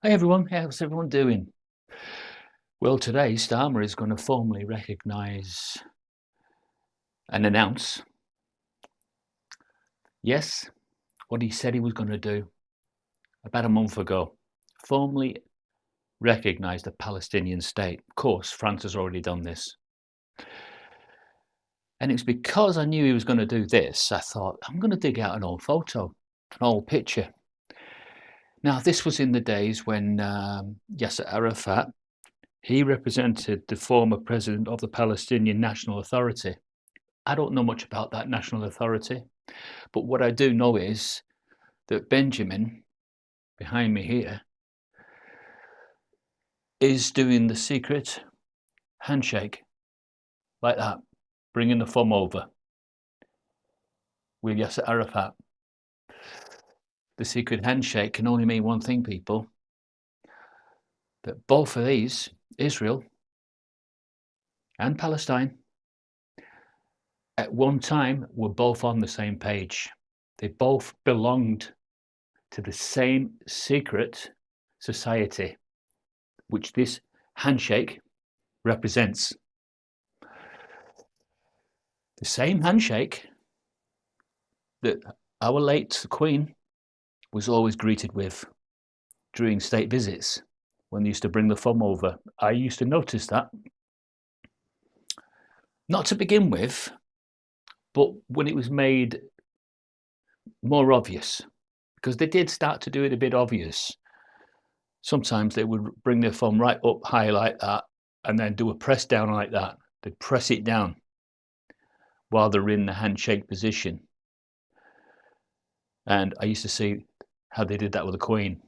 Hey everyone, how's everyone doing? Well, today Starmer is going to formally recognise and announce, yes, what he said he was going to do about a month ago. Formally recognise the Palestinian state. Of course, France has already done this. And it's because I knew he was going to do this, I thought, I'm going to dig out an old photo, an old picture. Now, this was in the days when Yasser Arafat, he represented the former president of the Palestinian National Authority. I don't know much about that national authority, but what I do know is that Benjamin, behind me here, is doing the secret handshake, like that, bringing the thumb over with Yasser Arafat. The secret handshake can only mean one thing, people, that both of these, Israel and Palestine, at one time were both on the same page. They both belonged to the same secret society, which this handshake represents. The same handshake that our late Queen was always greeted with during state visits when they used to bring the thumb over. I used to notice that. Not to begin with, but when it was made more obvious, because they did start to do it a bit obvious. Sometimes they would bring their thumb right up high like that and then do a press down like that. They'd press it down while they're in the handshake position. And I used to see how they did that with the Queen.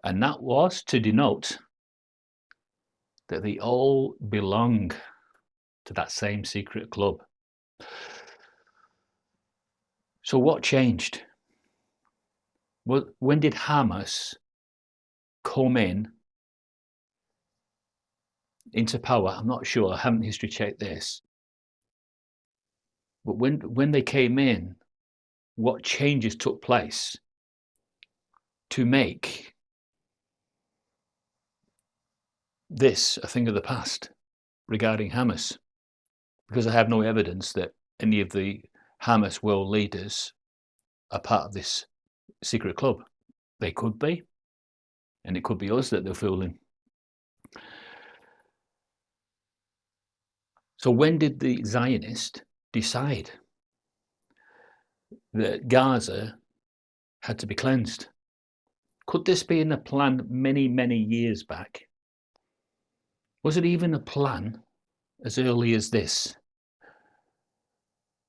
And that was to denote that they all belong to that same secret club. So what changed? Well, when did Hamas come into power? I'm not sure. I haven't history checked this. But when they came in, what changes took place to make this a thing of the past regarding Hamas? Because I have no evidence that any of the Hamas world leaders are part of this secret club. They could be, and it could be us that they're fooling. So when did the Zionists decide that Gaza had to be cleansed? Could this be in a plan many, many years back? Was it even a plan as early as this,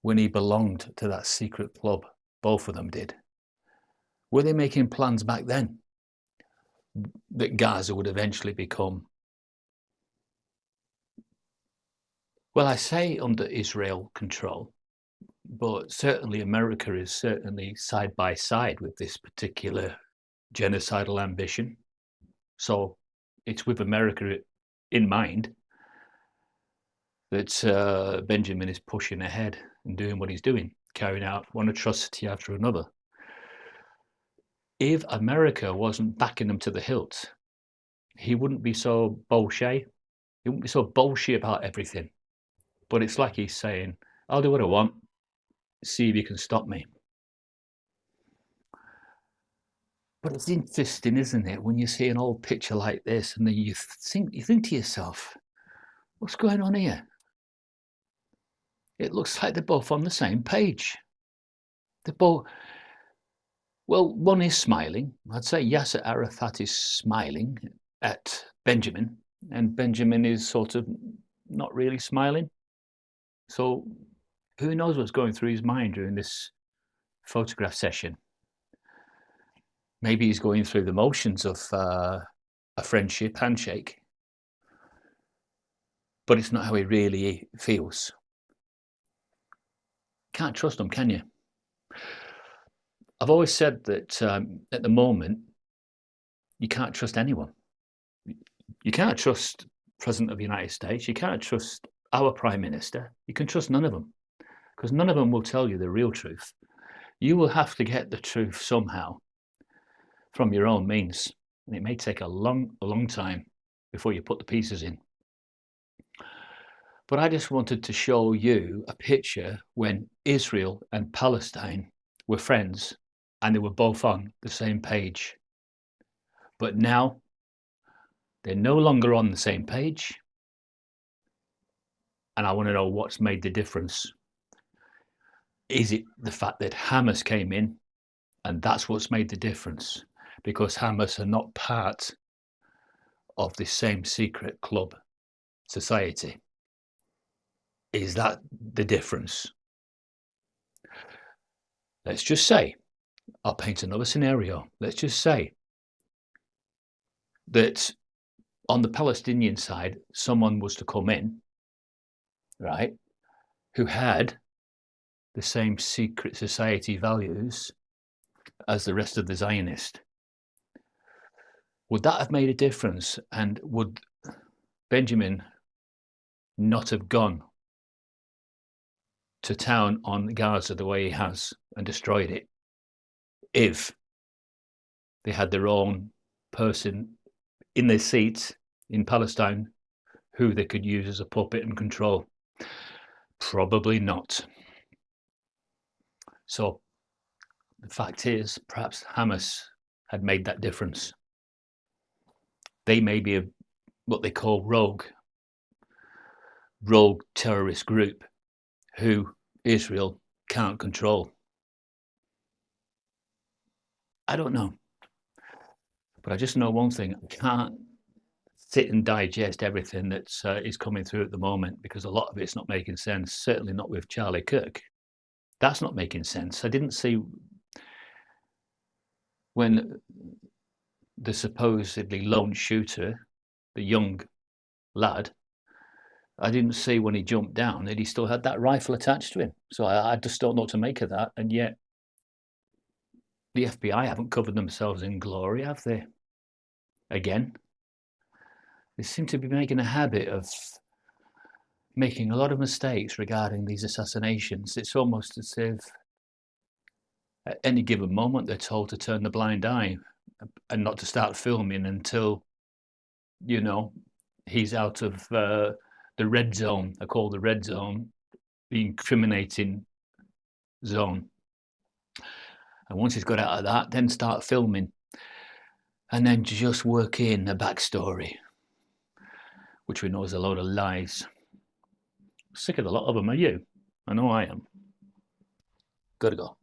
when he belonged to that secret club? Both of them did. Were they making plans back then that Gaza would eventually become, well, I say under Israel control, but certainly America is certainly side by side with this particular genocidal ambition. So it's with America in mind that Benjamin is pushing ahead and doing what he's doing, carrying out one atrocity after another. If America wasn't backing him to the hilt, he wouldn't be so bolshy. He wouldn't be so bolshy about everything. But it's like he's saying, I'll do what I want, see if you can stop me. But it's interesting, isn't it, when you see an old picture like this and then you think to yourself, what's going on here? It looks like they're both on the same page. They're both, well, one is smiling. I'd say Yasser Arafat is smiling at Benjamin, and Benjamin is sort of not really smiling. So who knows what's going through his mind during this photograph session? Maybe he's going through the motions of a friendship handshake, but it's not how he really feels. Can't trust him, can you? I've always said that at the moment, you can't trust anyone. You can't trust President of the United States. You can't trust our Prime Minister. You can trust none of them, because none of them will tell you the real truth. You will have to get the truth somehow from your own means. And it may take a long time before you put the pieces in. But I just wanted to show you a picture when Israel and Palestine were friends and they were both on the same page. But now they're no longer on the same page. And I want to know what's made the difference. Is it the fact that Hamas came in and that's what's made the difference? Because Hamas are not part of the same secret club society. Is that the difference? Let's just say, I'll paint another scenario. Let's just say that on the Palestinian side, someone was to come in, right, who had the same secret society values as the rest of the Zionist. Would that have made a difference? And would Benjamin not have gone to town on Gaza the way he has and destroyed it if they had their own person in their seats in Palestine who they could use as a puppet and control? Probably not. So the fact is, perhaps Hamas had made that difference. They may be what they call rogue terrorist group who Israel can't control. I don't know. But I just know one thing. I can't sit and digest everything that is coming through at the moment, because a lot of it's not making sense, certainly not with Charlie Kirk. That's not making sense. I didn't see when the supposedly lone shooter, the young lad, I didn't see when he jumped down that he still had that rifle attached to him. So I just don't know what to make of that. And yet the FBI haven't covered themselves in glory, have they? Again, they seem to be making a habit of making a lot of mistakes regarding these assassinations. It's almost as if at any given moment they're told to turn the blind eye and not to start filming until, you know, he's out of the red zone. I call the red zone the incriminating zone. And once he's got out of that, then start filming. And then just work in a backstory, which we know is a load of lies. Sick of a lot of them, are you? I know I am. Gotta go.